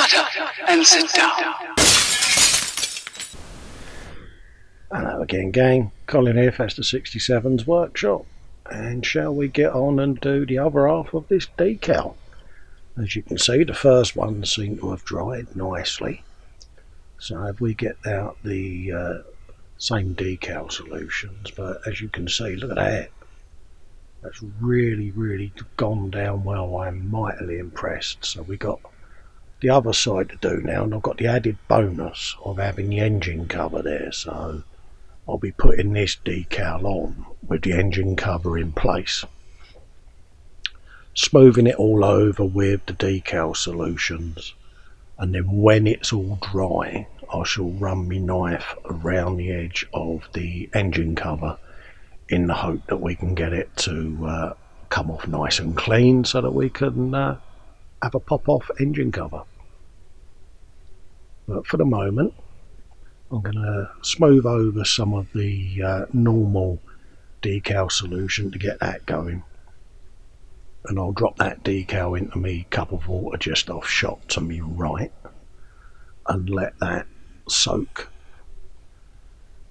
Shut up and sit down. Hello again, gang. Colin here, Festa 67's workshop. And shall we get on and do the other half of this decal? As you can see, the first one seemed to have dried nicely. So if we get out the same decal solutions, but as you can see, look at that. That's really gone down well. I'm mightily impressed. So we got the other side to do now, and I've got the added bonus of having the engine cover there. So I'll be putting this decal on with the engine cover in place, smoothing it all over with the decal solutions, and then when it's all dry I shall run my knife around the edge of the engine cover in the hope that we can get it to come off nice and clean so that we can have a pop-off engine cover. But for the moment I'm going to smooth over some of the normal decal solution to get that going, and I'll drop that decal into me cup of water just off shot to me right and let that soak,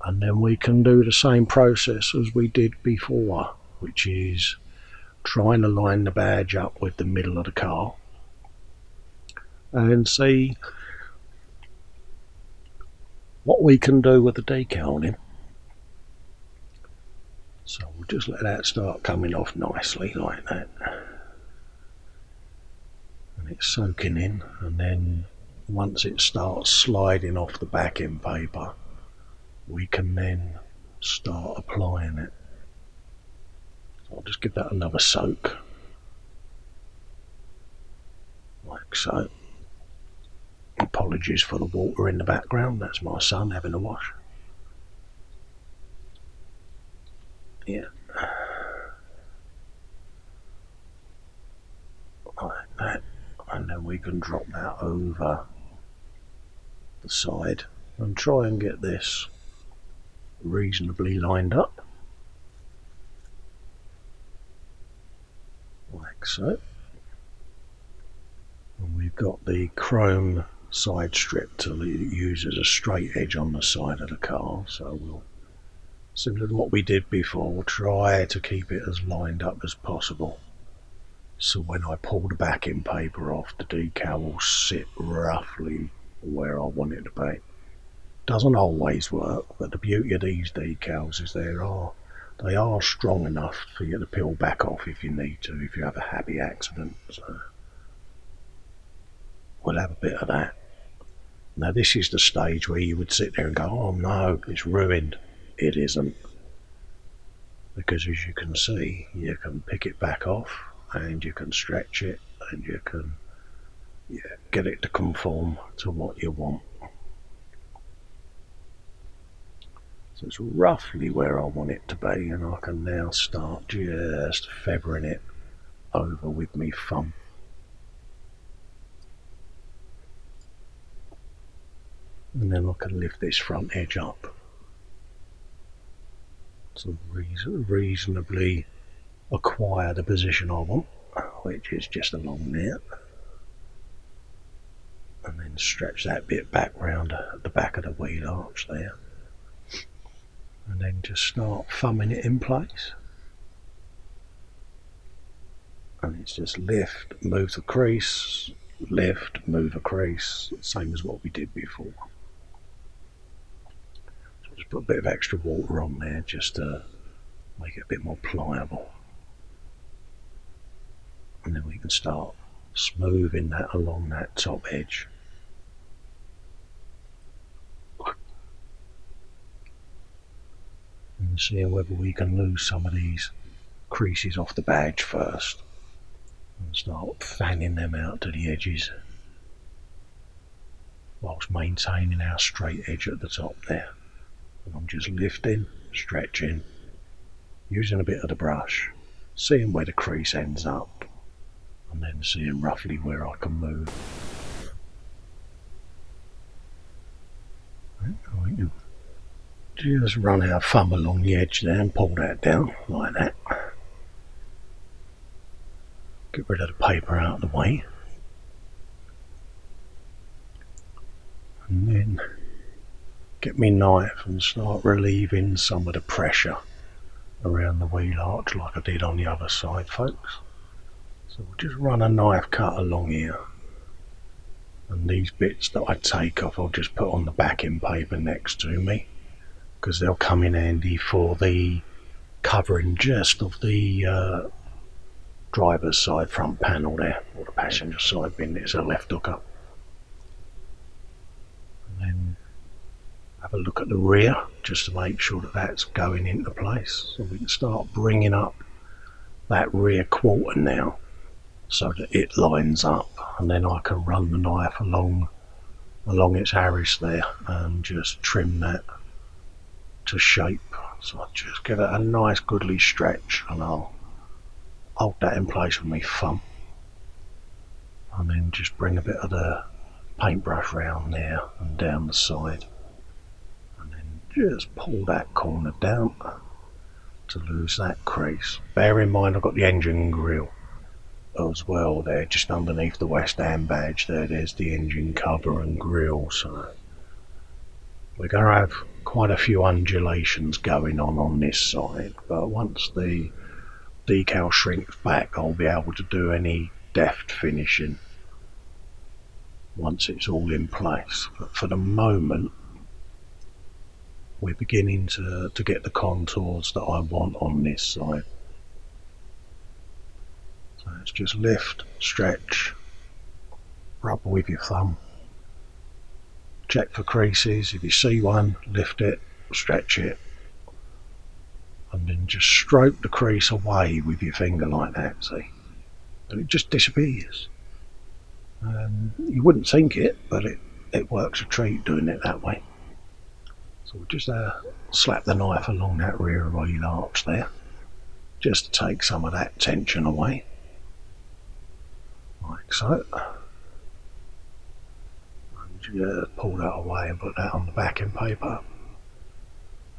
and then we can do the same process as we did before, which is trying to line the badge up with the middle of the car and see what we can do with the decal in. So we'll just let that start coming off nicely like that, and it's soaking in, and then once it starts sliding off the backing paper we can then start applying it. So I'll just give that another soak like so. Apologies for the water in the background, that's my son having a wash. Yeah, like that, and then we can drop that over the side and try and get this reasonably lined up like so. And we've got the chrome side strip to use as a straight edge on the side of the car, so we'll, similar to what we did before, we'll try to keep it as lined up as possible, so when I pull the backing paper off, the decal will sit roughly where I want it to be. Doesn't always work, but the beauty of these decals is they are strong enough for you to peel back off if you need to, if you have a happy accident. So we'll have a bit of that. Now this is the stage where you would sit there and go, oh no, it's ruined. It isn't, because as you can see, you can pick it back off and you can stretch it and you can get it to conform to what you want. So it's roughly where I want it to be, and I can now start just feathering it over with me thumb. And then I can lift this front edge up to reasonably acquire the position I want, which is just along there, and then stretch that bit back round the back of the wheel arch there, and then just start thumbing it in place. And it's just lift, move the crease, lift, move a crease, same as what we did before. So just put a bit of extra water on there just to make it a bit more pliable, and then we can start smoothing that along that top edge. And seeing whether we can lose some of these creases off the badge first and start fanning them out to the edges whilst maintaining our straight edge at the top there. And I'm just lifting, stretching, using a bit of the brush, seeing where the crease ends up, and then seeing roughly where I can move. We can just run our thumb along the edge there and pull that down like that. Get rid of the paper out of the way. and then get my knife and start relieving some of the pressure around the wheel arch like I did on the other side, folks. So we'll just run a knife cut along here, and these bits that I take off I'll just put on the backing paper next to me, because they'll come in handy for the covering just of the driver's side front panel there, or the passenger side bin. It's a left hooker. And then have a look at the rear just to make sure that that's going into place, so we can start bringing up that rear quarter now so that it lines up, and then I can run the knife along its Harris there and just trim that to shape. So I'll just give it a nice goodly stretch, and I'll hold that in place with my thumb, and then just bring a bit of the paintbrush round there and down the side, and then just pull that corner down to lose that crease. Bear in mind I've got the engine grille as well there, just underneath the West Ham badge there. There's the engine cover and grille, so we're going to have quite a few undulations going on this side, but once the decal shrinks back I'll be able to do any deft finishing once it's all in place. But for the moment we're beginning to get the contours that I want on this side. So it's just lift, stretch, rub with your thumb, check for creases. If you see one, lift it, stretch it, and then just stroke the crease away with your finger like that, see? And it just disappears. You wouldn't think it, but it works a treat doing it that way. So we'll just slap the knife along that rear wheel arch there, just to take some of that tension away, like so. And just pull that away and put that on the backing paper,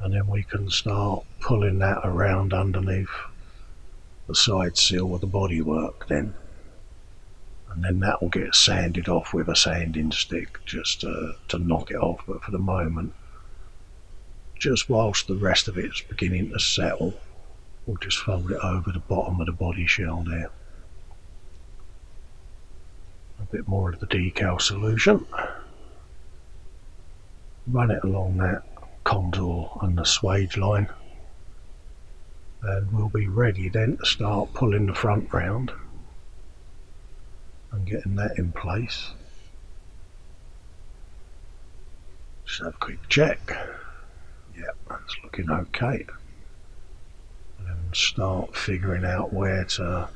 and then we can start pulling that around underneath the side seal of the bodywork then, and then that will get sanded off with a sanding stick just to knock it off. But for the moment, just whilst the rest of it's beginning to settle, we'll just fold it over the bottom of the body shell there. A bit more of the decal solution, run it along that contour and the swage line, and we'll be ready then to start pulling the front round and getting that in place. Just have a quick check. Yep, that's looking okay. And start figuring out where to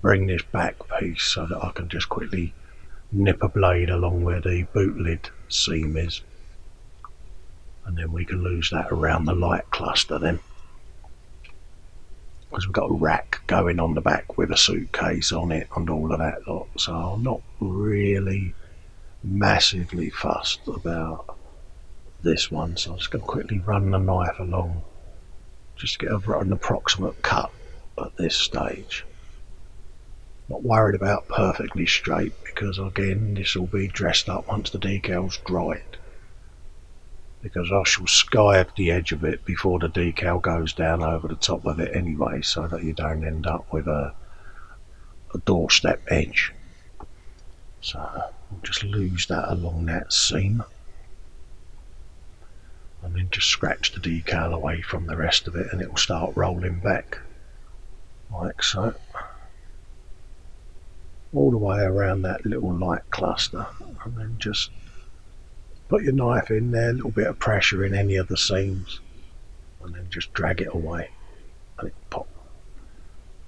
bring this back piece so that I can just quickly nip a blade along where the boot lid seam is, and then we can lose that around the light cluster then, because we've got a rack going on the back with a suitcase on it and all of that lot. So I'm not really massively fussed about this one, so I'm just going to quickly run the knife along just to get an approximate cut at this stage. Not worried about perfectly straight, because again this will be dressed up once the decal's dried, because I shall skive the edge of it before the decal goes down over the top of it anyway, so that you don't end up with a doorstep edge. So we'll just lose that along that seam, and then just scratch the decal away from the rest of it, and it will start rolling back like so, all the way around that little light cluster. And then just put your knife in there, a little bit of pressure in any of the seams, and then just drag it away, and it will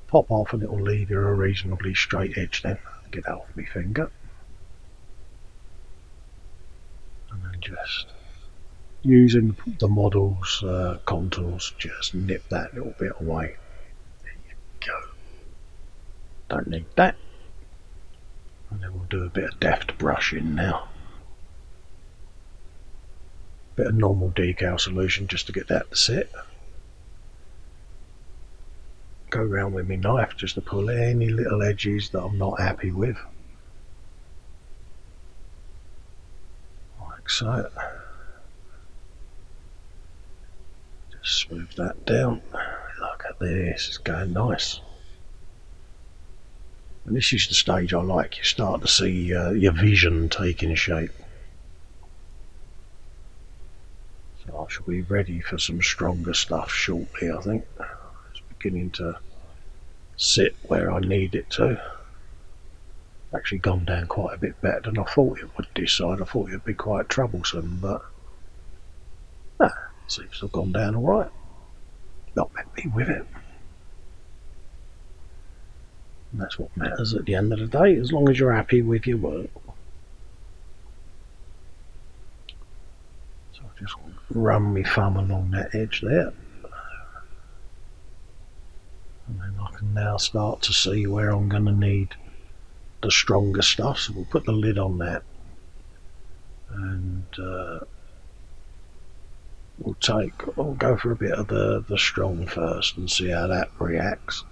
pop off, and it will leave you a reasonably straight edge then. Get that off my finger, and then just using the model's contours, just nip that little bit away. There you go. Don't need that. And then we'll do a bit of deft brushing now. Bit of normal decal solution just to get that to sit. Go around with my knife just to pull any little edges that I'm not happy with, like so. Just smooth that down. Look at this, it's going nice. And this is the stage I like. You start to see your vision taking shape. So I shall be ready for some stronger stuff shortly, I think. It's beginning to sit where I need it to. Actually gone down quite a bit better than I thought it would this side. I thought it would be quite troublesome, but no, it seems to have gone down alright. Not meant me with it. And that's what matters at the end of the day, as long as you're happy with your work. So I'll just run my thumb along that edge there. And then I can now start to see where I'm going to need the stronger stuff. So we'll put the lid on that. And we'll go for a bit of the strong first and see how that reacts.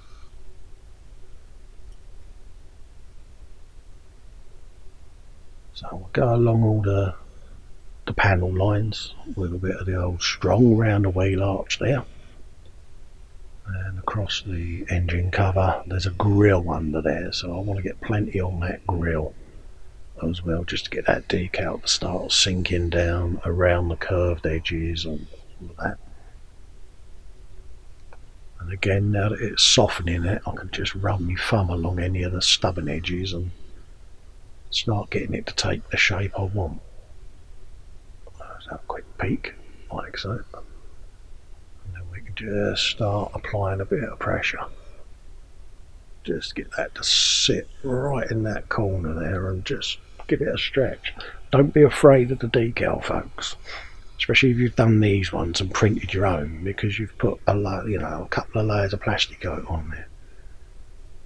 So we'll go along all the panel lines with a bit of the old strong round the wheel arch there, and across the engine cover there's a grille under there, so I want to get plenty on that grille as well, just to get that decal to start sinking down around the curved edges and all of that. And again, now that it's softening it, I can just run my thumb along any of the stubborn edges and start getting it to take the shape I want. So a quick peek, like so. And then we can just start applying a bit of pressure. Just get that to sit right in that corner there and just give it a stretch. Don't be afraid of the decal, folks. Especially if you've done these ones and printed your own, because you've put a couple of layers of plastic coat on there.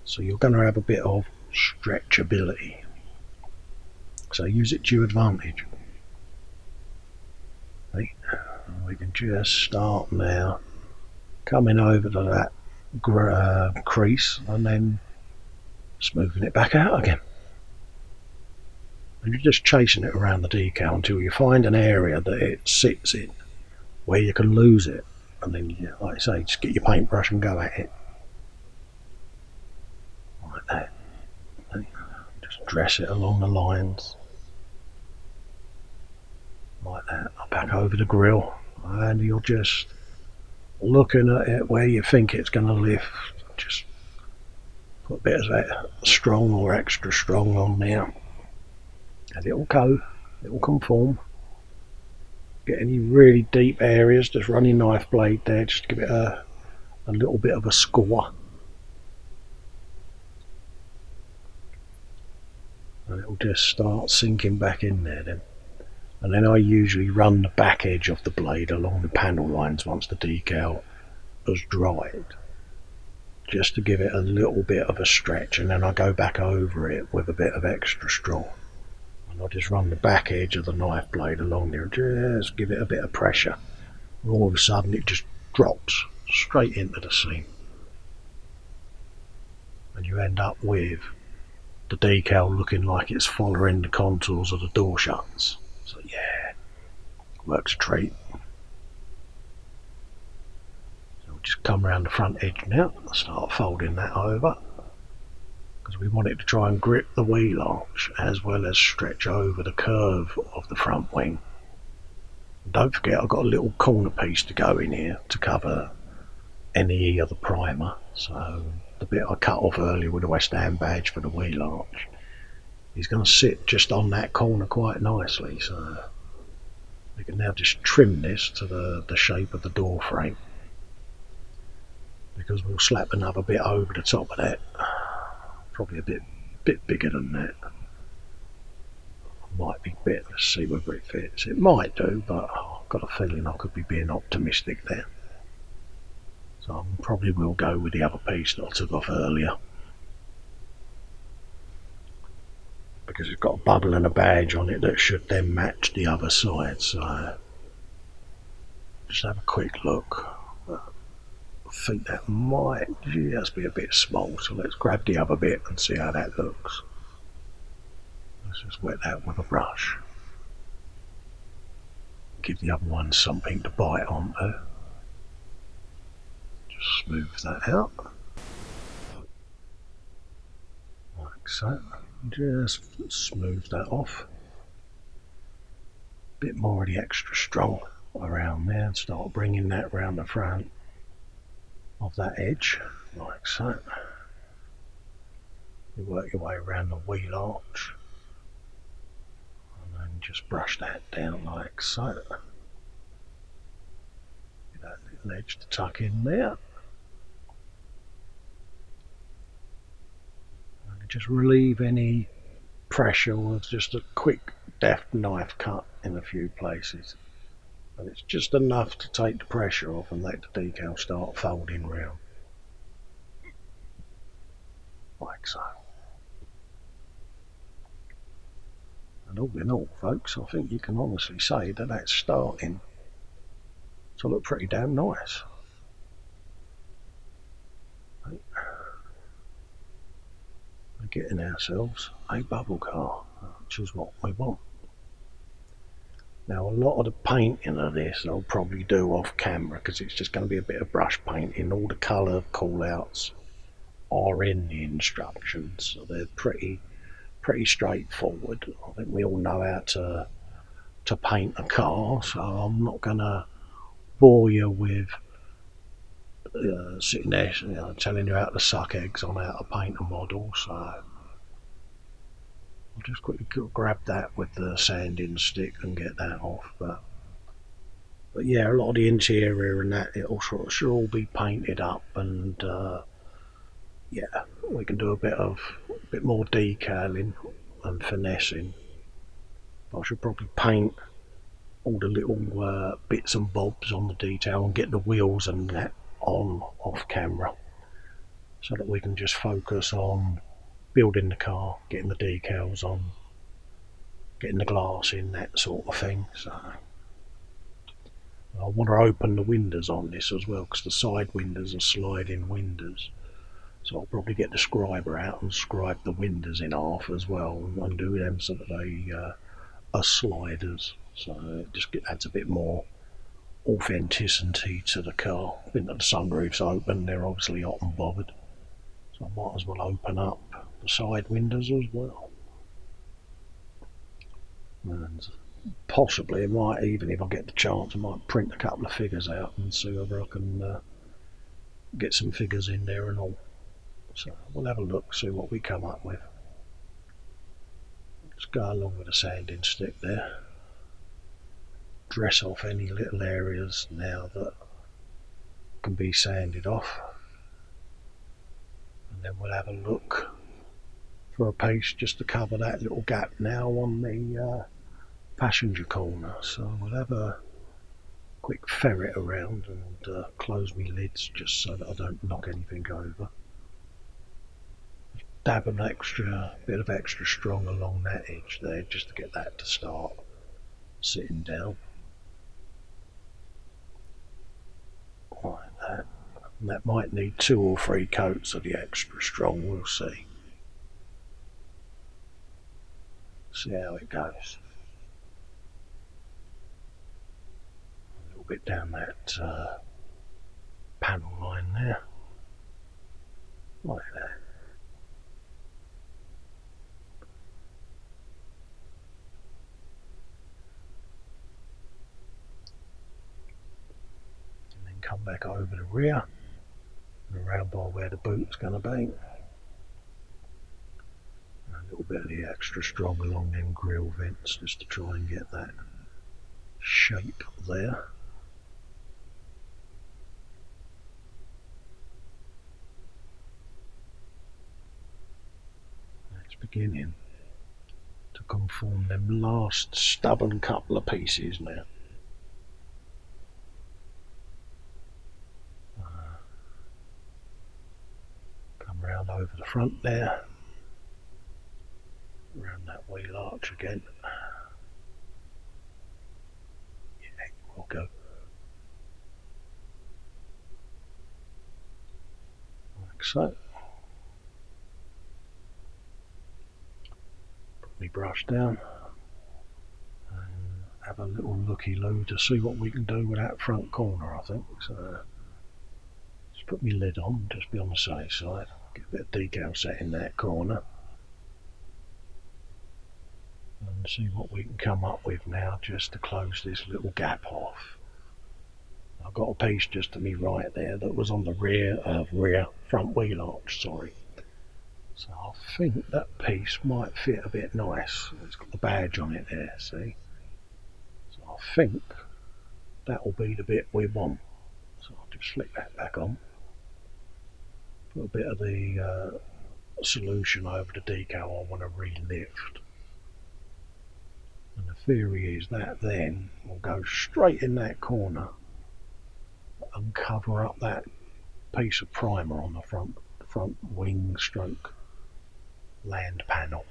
So you're going to have a bit of stretchability. So use it to your advantage. See? And we can just start now coming over to that crease and then smoothing it back out again. And you're just chasing it around the decal until you find an area that it sits in where you can lose it, and then you, like I say, just get your paintbrush and go at it like that. Just dress it along the lines like that. Back over the grill, and you're just looking at it where you think it's going to lift. Just put a bit of that strong or extra strong on there, and it'll go, it'll conform. Get any really deep areas, just run your knife blade there, just give it a little bit of a score, and it'll just start sinking back in there then. And then I usually run the back edge of the blade along the panel lines once the decal has dried, just to give it a little bit of a stretch, and then I go back over it with a bit of extra strong. And I just run the back edge of the knife blade along there, just give it a bit of pressure, and all of a sudden it just drops straight into the seam. And you end up with the decal looking like it's following the contours of the door shuts. So yeah, works a treat. So we'll just come around the front edge now and start folding that over, because we want it to try and grip the wheel arch as well as stretch over the curve of the front wing. And don't forget, I've got a little corner piece to go in here to cover any of the primer. So the bit I cut off earlier with the West Ham badge for the wheel arch is going to sit just on that corner quite nicely. So we can now just trim this to the shape of the door frame, because we'll slap another bit over the top of that, probably a bit bigger than that. Might be bit, let's see whether it fits. It might do, but I've got a feeling I could be being optimistic there. So I probably will go with the other piece that I took off earlier, because it's got a bubble and a badge on it that should then match the other side. So just have a quick look. I think that might just be a bit small, so let's grab the other bit and see how that looks. Let's just wet that with a brush. give the other one something to bite onto. Just smooth that out. Like so. Just smooth that off. Bit more of the extra strong around there, and start bringing that round the front of that edge, like so. You work your way around the wheel arch, and then just brush that down like so. Get that little edge to tuck in there. And just relieve any pressure with just a quick deft knife cut in a few places. And it's just enough to take the pressure off and let the decal start folding round. Like so. And all in all, folks, I think you can honestly say that that's starting to look pretty damn nice. We're getting ourselves a bubble car, which is what we want. Now, a lot of the painting of this I'll probably do off camera, because it's just going to be a bit of brush painting. All the colour call-outs are in the instructions, so they're pretty straightforward. I think we all know how to paint a car, so I'm not going to bore you with sitting there, telling you how to suck eggs on how to paint a model. So I'll just quickly grab that with the sanding stick and get that off. But yeah, a lot of the interior and that, it'll should all be painted up, and yeah, we can do a bit more decaling and finessing. I should probably paint all the little bits and bobs on the detail and get the wheels and that on off camera, so that we can just focus on building the car, getting the decals on, getting the glass in, that sort of thing. So I want to open the windows on this as well, because the side windows are sliding windows. So I'll probably get the scriber out and scribe the windows in half as well, and do them so that they are sliders. So it just adds a bit more authenticity to the car. I think that the sunroof's open, they're obviously hot and bothered. So I might as well open up the side windows as well. And possibly, even if I get the chance, I might print a couple of figures out and see whether I can get some figures in there and all. So we'll have a look, see what we come up with. Just go along with a sanding stick there. Dress off any little areas now that can be sanded off. And then we'll have a look for a piece just to cover that little gap now on the passenger corner. So we'll have a quick ferret around and close my lids just so that I don't knock anything over. Dab an bit of extra strong along that edge there, just to get that to start sitting down. Like that. And that might need 2 or 3 coats of the extra strong, we'll see. See how it goes. A little bit down that panel line there. Like that. Come back over the rear and around by where the boot's going to be. And a little bit of the extra strong along them grill vents, just to try and get that shape there. It's beginning to conform them last stubborn couple of pieces now. Round over the front there, around that wheel arch again. Yeah, we'll go. Like so. Put my brush down and have a little looky-loo to see what we can do with that front corner, I think. So let's put my lid on, just be on the safe side. Get a bit of decal set in that corner. And see what we can come up with now just to close this little gap off. I've got a piece just to me right there that was on the rear front wheel arch, sorry. So I think that piece might fit a bit nice. It's got the badge on it there, see? So I think that will be the bit we want. So I'll just flick that back on. Put a bit of the solution over the decal I want to relift. And the theory is that then will go straight in that corner and cover up that piece of primer on the front wing stroke land panel.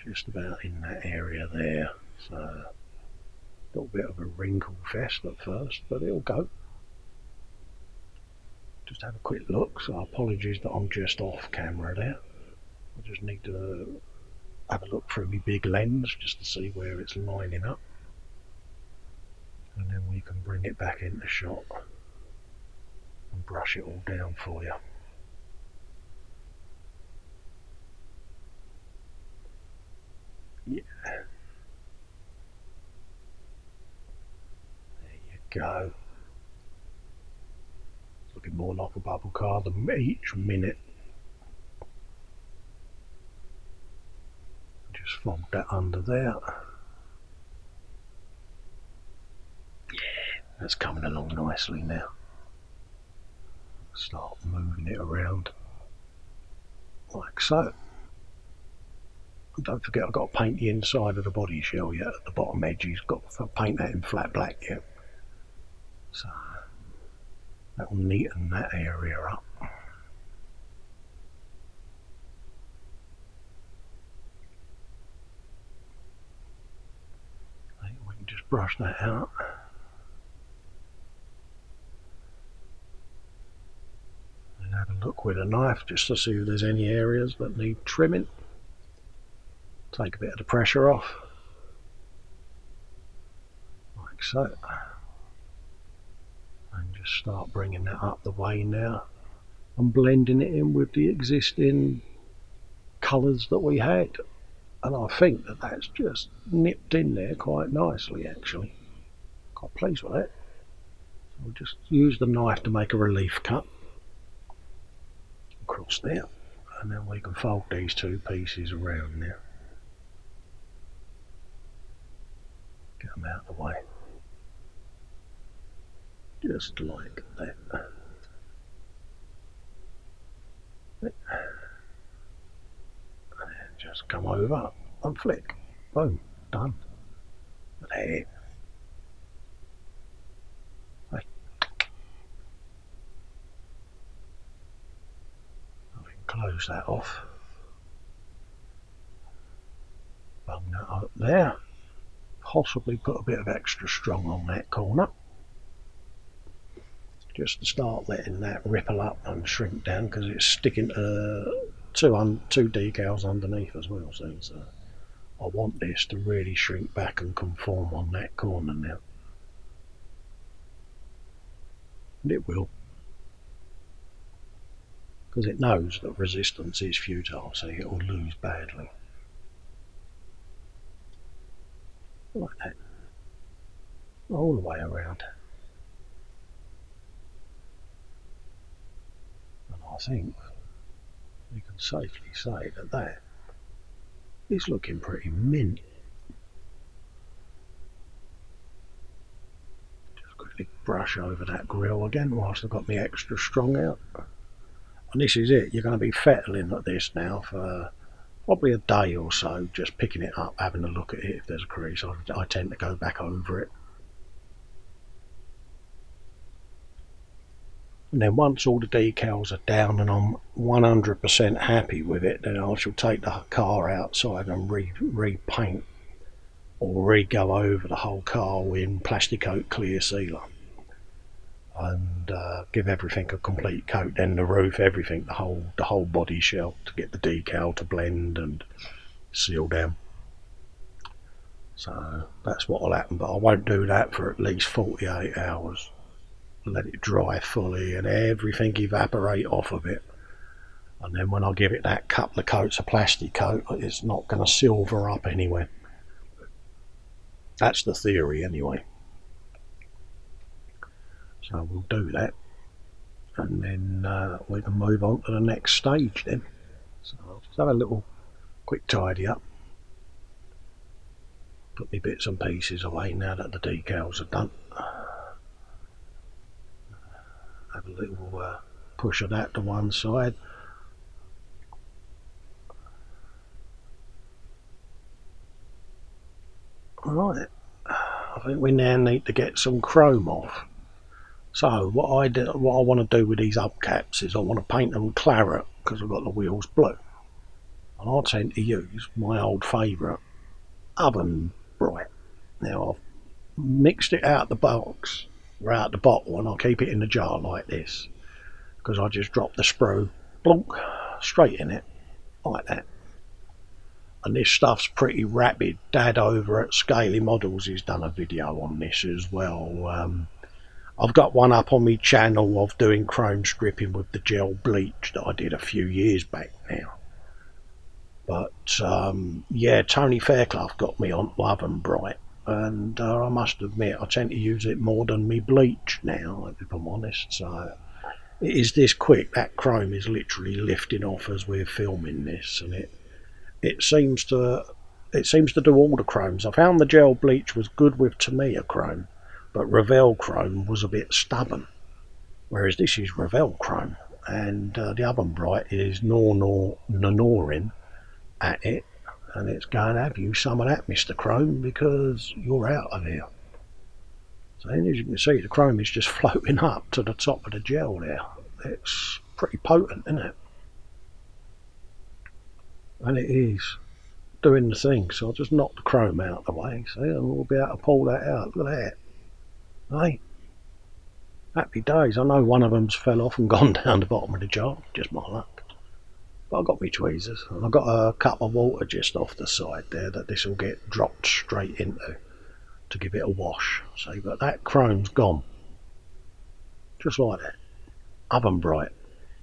Just about in that area there. So a little bit of a wrinkle fest at first, but it'll go. Just have a quick look, so apologies that I'm just off camera there. I just need to have a look through my big lens just to see where it's lining up, and then we can bring it back into shot and brush it all down for you. Yeah, there you go. It's looking more like a bubble car than each minute. Just fold that under there. Yeah, that's coming along nicely now. Start moving it around like so. And don't forget, I've got to paint the inside of the body shell yet at the bottom edge. You've got to paint that in flat black yet. So that will neaten that area up. We can just brush that out. And have a look with a knife just to see if there's any areas that need trimming. Take a bit of the pressure off, like so, and just start bringing that up the way now and blending it in with the existing colours that we had. And I think that that's just nipped in there quite nicely, actually. Quite pleased with it. So we'll just use the knife to make a relief cut across there, and then we can fold these two pieces around now. Get them out of the way, just like that. And just come over and flick. Boom, done. There. Right. We can close that off. Bung that up there. Possibly put a bit of extra strong on that corner, just to start letting that ripple up and shrink down, because it's sticking to two decals underneath as well. So I want this to really shrink back and conform on that corner now, and it will, because it knows that resistance is futile, so it will lose badly. Like that, all the way around. And I think we can safely say that that is looking pretty mint. Just quickly brush over that grill again whilst I've got my extra strong out. And this is it, you're going to be fettling at this now for probably a day or so, just picking it up, having a look at it. If there's a crease, I tend to go back over it. And then once all the decals are down and I'm 100% happy with it, then I shall take the car outside and repaint or re-go over the whole car with plastic coat clear sealer. And give everything a complete coat, then the roof, everything, the whole body shell, to get the decal to blend and seal down. So that's what will happen, but I won't do that for at least 48 hours. Let it dry fully and everything evaporate off of it. And then when I give it that couple of coats of plastic coat, it's not going to silver up anywhere. That's the theory anyway. So we'll do that, and then we can move on to the next stage then. So I'll just have a little quick tidy up. Put my bits and pieces away now that the decals are done. Have a little push of that to one side. Right, I think we now need to get some chrome off. So what I want to do with these hubcaps is I want to paint them claret because I've got the wheels blue. And I tend to use my old favourite oven bright. Now I've mixed it out the box or out the bottle, and I'll keep it in the jar like this because I just drop the sprue blunk straight in it like that. And this stuff's pretty rapid. Dad over at Scaly Models has done a video on this as well. I've got one up on my channel of doing chrome stripping with the gel bleach that I did a few years back now. But yeah, Tony Fairclough got me on Oven Bright, and I must admit I tend to use it more than me bleach now, if I'm honest. So it is this quick. That chrome is literally lifting off as we're filming this, and it seems to do all the chromes. I found the gel bleach was good with Tamiya chrome, but Revell chrome was a bit stubborn, whereas this is Revell chrome, and the Oven Bright is gnawing at it, and it's going to have you some of that, Mr. Chrome, because you're out of here. So as you can see, the chrome is just floating up to the top of the gel there. It's pretty potent, isn't it? And it is doing the thing. So I'll just knock the chrome out of the way, see, and we'll be able to pull that out. Look at that. Hey, happy days. I know one of them's fell off and gone down the bottom of the jar, just my luck. But I've got my tweezers, and I've got a cup of water just off the side there that this will get dropped straight into to give it a wash. See, but that chrome's gone. Just like that. Oven Bright.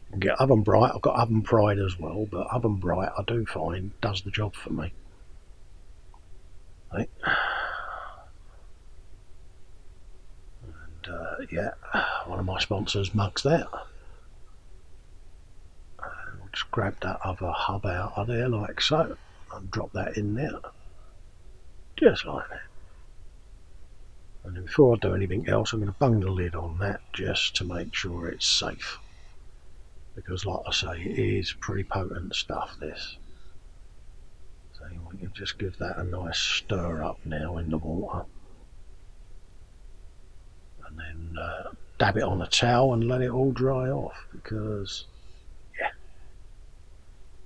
You can get Oven Bright. I've got Oven Pride as well, but Oven Bright I do find does the job for me. Right. And yeah, one of my sponsors mugs that. Just grab that other hub out of there like so and drop that in there, just like that. And then before I do anything else, I'm going to bung the lid on that just to make sure it's safe, because like I say, it is pretty potent stuff, this. So we can just give that a nice stir up now in the water, and then dab it on a towel and let it all dry off, because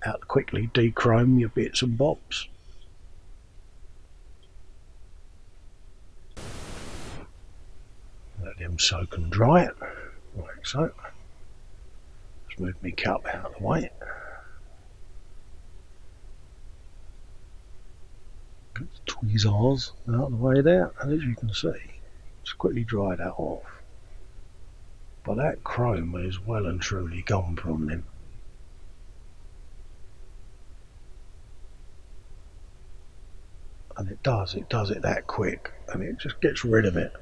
out to quickly dechrome your bits and bobs. Let them soak and dry it, like so. Just move my cup out of the way. Get the tweezers out of the way there, and as you can see, just quickly dry that off. But that chrome is well and truly gone from them. And it does it that quick, and it just gets rid of it.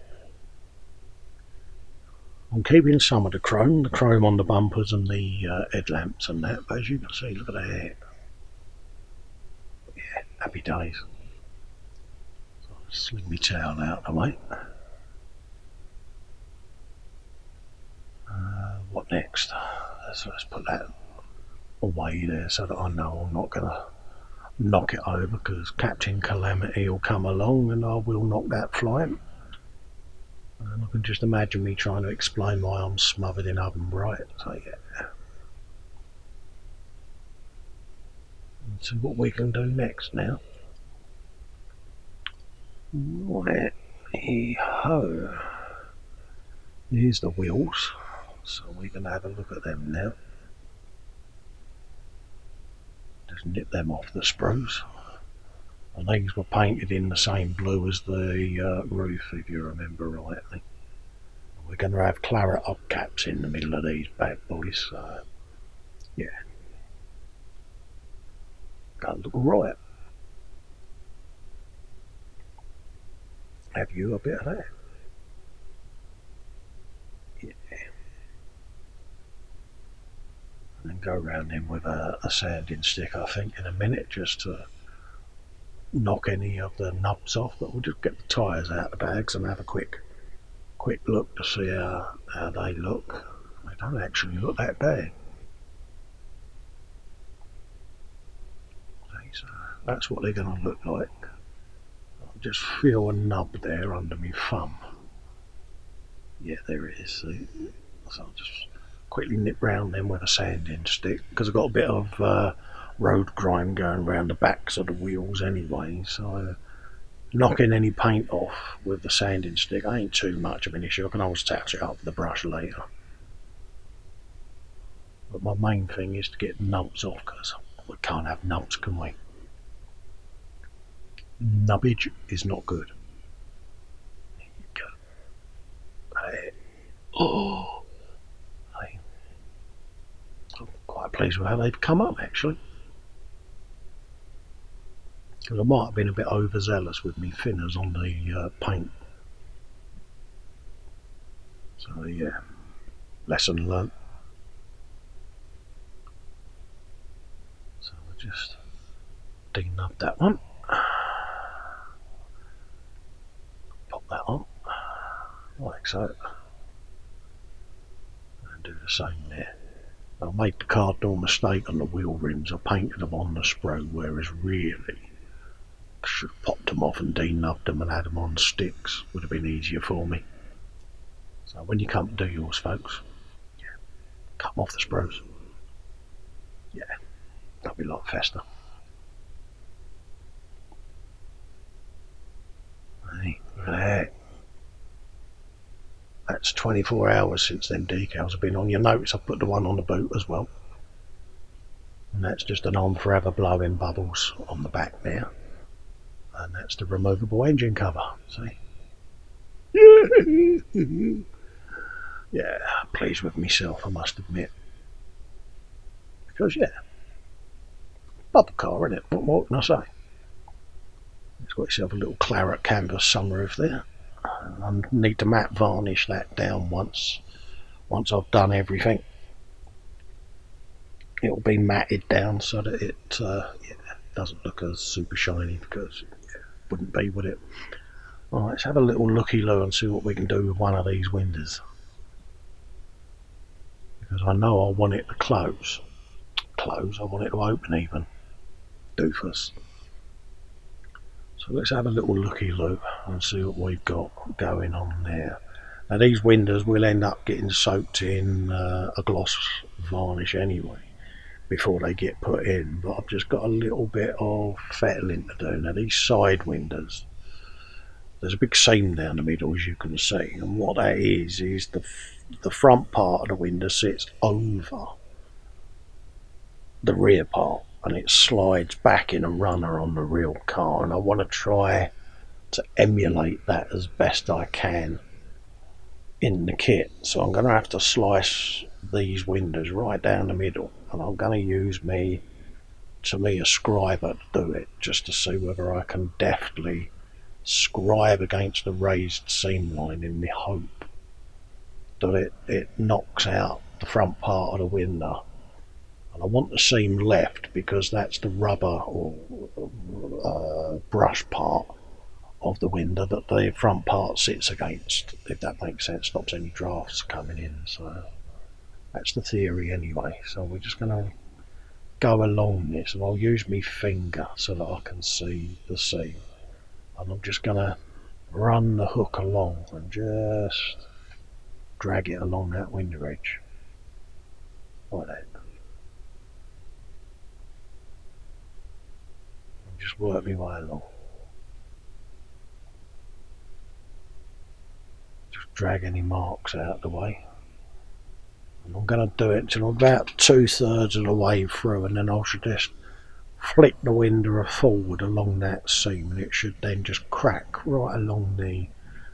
I'm keeping some of the chrome on the bumpers and the headlamps and that, but as you can see, look at that. Yeah, happy days. So I'll sling my towel out of the way. What next? Let's put that away there so that I know I'm not going to knock it over, because Captain Calamity will come along and I will knock that flying. And I can just imagine me trying to explain why I'm smothered in Oven Bright. So yeah. Let's see what we can do next now. Righty-ho. Here's the wheels, so we can have a look at them now. Just nip them off the sprues. And these were painted in the same blue as the roof, if you remember rightly. We're going to have claret hubcaps in the middle of these bad boys, so yeah, going to look right. Have you a bit of that? Yeah. And then go around them with a sanding stick, I think, in a minute, just to knock any of the nubs off. But we'll just get the tyres out of the bags and have a quick look to see how they look. They don't actually look that bad. So that's what they're going to look like. I'll just feel a nub there under my thumb. Yeah, there it is. See? So I'll just quickly nip round them with a sanding stick, because I've got a bit of road grime going around the backs of the wheels anyway, so knocking any paint off with the sanding stick ain't too much of an issue. I can always touch it up with the brush later. But my main thing is to get nubs off, because we can't have nubs, can we? Nubbage is not good. There you go. Hey. Oh, hey. I'm quite pleased with how they've come up, actually. Because I might have been a bit overzealous with me thinners on the paint. So yeah, lesson learnt. So we'll just denub that one. Pop that on, like so. And do the same there. I made the cardinal mistake on the wheel rims. I painted them on the spray, whereas really I should have popped them off and denubbed them and had them on sticks. Would have been easier for me. So when you come to do yours, folks, yeah, cut them off the sprues. Yeah, that'll be like Festa. Hey, look at that. That's 24 hours since them decals have been on. You'll notice I've put the one on the boot as well. And that's just an on forever blowing bubbles on the back there. And that's the removable engine cover, see? Yeah, pleased with myself, I must admit. Because yeah, bubble car, innit? What can I say? It's got yourself a little claret canvas sunroof there. I need to matte varnish that down once I've done everything. It'll be matted down so that it doesn't look as super shiny, because it wouldn't be, would it? Alright, let's have a little looky-loo and see what we can do with one of these windows. Because I know I want it to close. I want it to open even. Doofus. So let's have a little looky-loo and see what we've got going on there. Now these windows will end up getting soaked in a gloss varnish anyway before they get put in, but I've just got a little bit of fettling to do. Now these side windows, there's a big seam down the middle, as you can see, and what that is the front part of the window sits over the rear part and it slides back in a runner on the real car, and I want to try to emulate that as best I can in the kit. So I'm going to have to slice these windows right down the middle, and I'm going to use a scriber to do it, just to see whether I can deftly scribe against the raised seam line, in the hope that it knocks out the front part of the window. And I want the seam left because that's the rubber or brush part of the window that the front part sits against, if that makes sense. Stops any drafts coming in. So that's the theory anyway. So we're just going to go along this, and I'll use my finger so that I can see the seam, and I'm just going to run the hook along and just drag it along that window edge like that. Just work my way along. Just drag any marks out of the way. And I'm going to do it until I'm about 2/3 of the way through, and then I should just flick the window forward along that seam, and it should then just crack right along the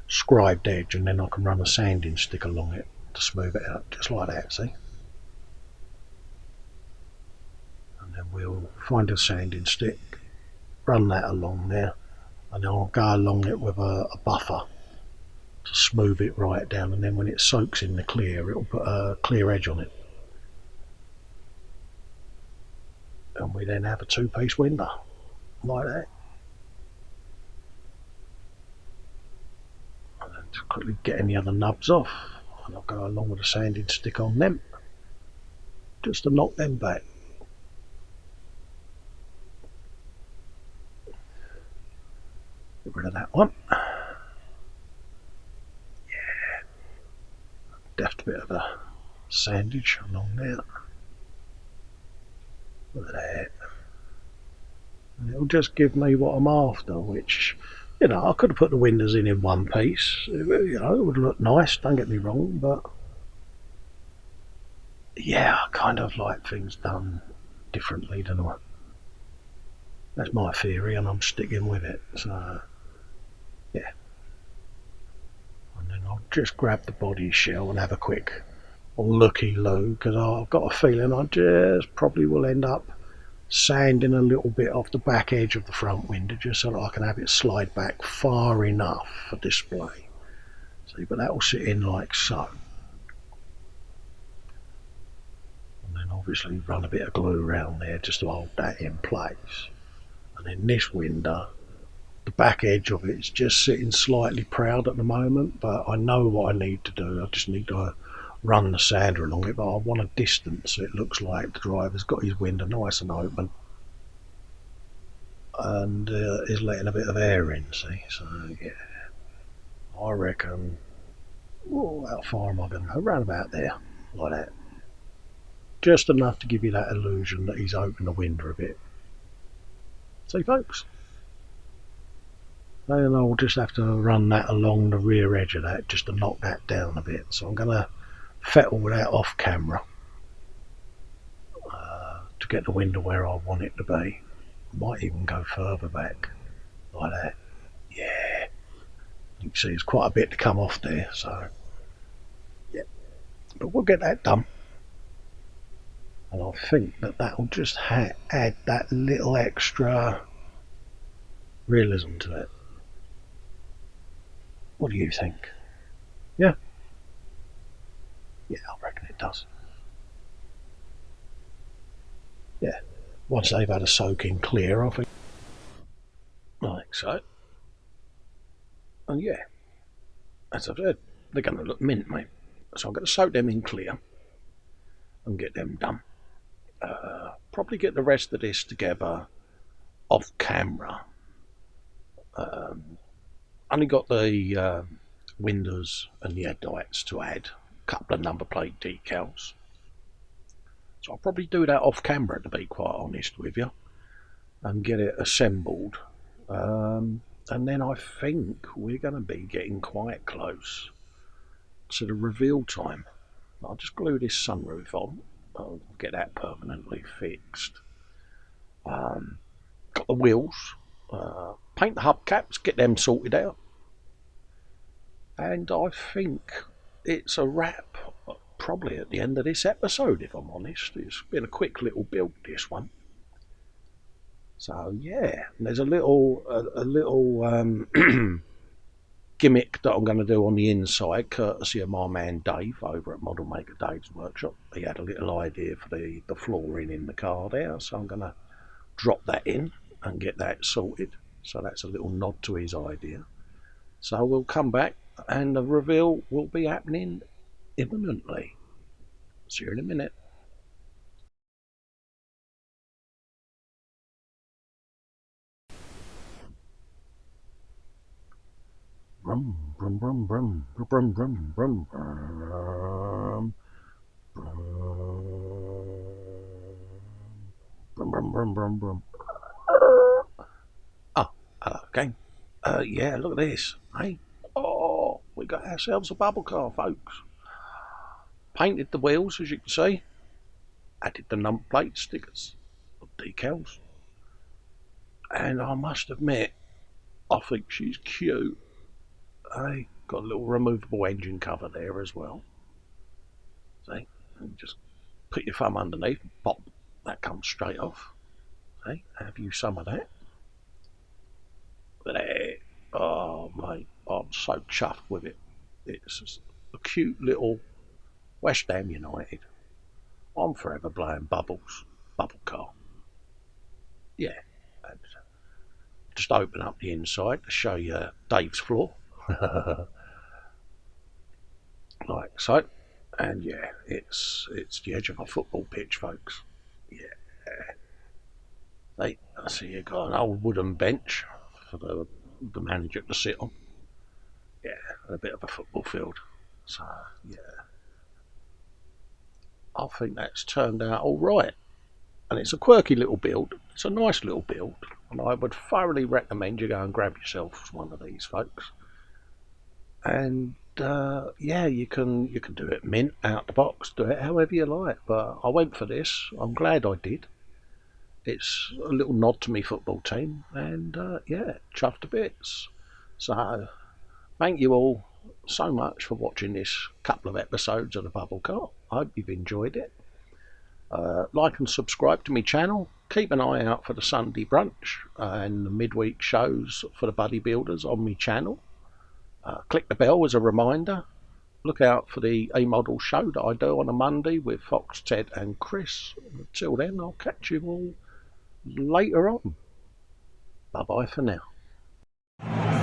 scribed edge, and then I can run a sanding stick along it to smooth it out, just like that, see? And then we'll find a sanding stick, run that along there, and then I'll go along it with a buffer to smooth it right down, and then when it soaks in the clear, it'll put a clear edge on it. And we then have a two-piece window, like that. And then to quickly get any other nubs off, and I'll go along with a sanding stick on them, just to knock them back. Get rid of that one. Yeah. Deft bit of a sandage along there. Look at that. And it'll just give me what I'm after, which, you know, I could have put the windows in one piece. You know, it would look nice, don't get me wrong, but yeah, I kind of like things done differently, don't I? That's my theory, and I'm sticking with it. So, yeah. And then I'll just grab the body shell and have a quick looky-loo, because I've got a feeling I just probably will end up sanding a little bit off the back edge of the front window, just so that I can have it slide back far enough for display. See, but that will sit in like so. And then obviously run a bit of glue around there just to hold that in place. And then this window, the back edge of it is just sitting slightly proud at the moment, but I know what I need to do. I just need to run the sander along it, but I want a distance so it looks like the driver's got his window nice and open and is letting a bit of air in, see? So yeah, I reckon, how far am I going to go? Around about there, like that. Just enough to give you that illusion that he's opened the window a bit. See, folks? Then I'll just have to run that along the rear edge of that just to knock that down a bit. So I'm going to fettle that off camera to get the window where I want it to be. Might even go further back, like that. Yeah. You can see there's quite a bit to come off there, so yeah. But we'll get that done. And I think that that'll just add that little extra realism to it. What do you think? Yeah? Yeah, I reckon it does. Yeah. Once they've had a soaking clear, I think. Like so. And yeah, as I've said, they're going to look mint, mate. So I'm going to soak them in clear and get them done. Probably get the rest of this together off camera. Only got the windows and the headlights to add, a couple of number plate decals. So I'll probably do that off camera, to be quite honest with you, and get it assembled. And then I think we're going to be getting quite close to the reveal time. I'll just glue this sunroof on. I'll get that permanently fixed. Got the wheels. Paint the hubcaps, get them sorted out. And I think it's a wrap, probably at the end of this episode, if I'm honest. It's been a quick little build, this one. So yeah, and there's a little gimmick that I'm going to do on the inside, courtesy of my man Dave over at Model Maker Dave's workshop. He had a little idea for the flooring in the car there, so I'm going to drop that in and get that sorted. So that's a little nod to his idea. So we'll come back and the reveal will be happening imminently. See you in a minute. Brum, brum, brum, brum, brum, brum, brum, brum, brum, brum, brum, brum, brum. Oh, hello again. Yeah, look at this. Hey, oh, we got ourselves a bubble car, folks. Painted the wheels, as you can see. Added the number plate stickers, decals. And I must admit, I think she's cute. Hey, got a little removable engine cover there as well. See, and just put your thumb underneath, pop, that comes straight off. See, have you some of that? There. Oh mate, I'm so chuffed with it. It's a cute little West Ham United. I'm forever blowing bubbles. Bubble car. Yeah. And just open up the inside to show you Dave's floor. Like so. And yeah, it's the edge of a football pitch, folks. Yeah. I see you got an old wooden bench for the manager to sit on. Yeah, and a bit of a football field. So yeah, I think that's turned out all right. And it's a quirky little build. It's a nice little build, and I would thoroughly recommend you go and grab yourself one of these, folks. And yeah, you can do it mint out the box, do it however you like. But I went for this. I'm glad I did. It's a little nod to me football team, and yeah, chuffed to bits. So thank you all so much for watching this couple of episodes of the Bubble Car. I hope you've enjoyed it. Like and subscribe to my channel. Keep an eye out for the Sunday Brunch and the midweek shows for the bodybuilders on my channel. Click the bell as a reminder. Look out for the A-Model show that I do on a Monday with Fox, Ted and Chris. Until then, I'll catch you all later on. Bye bye for now.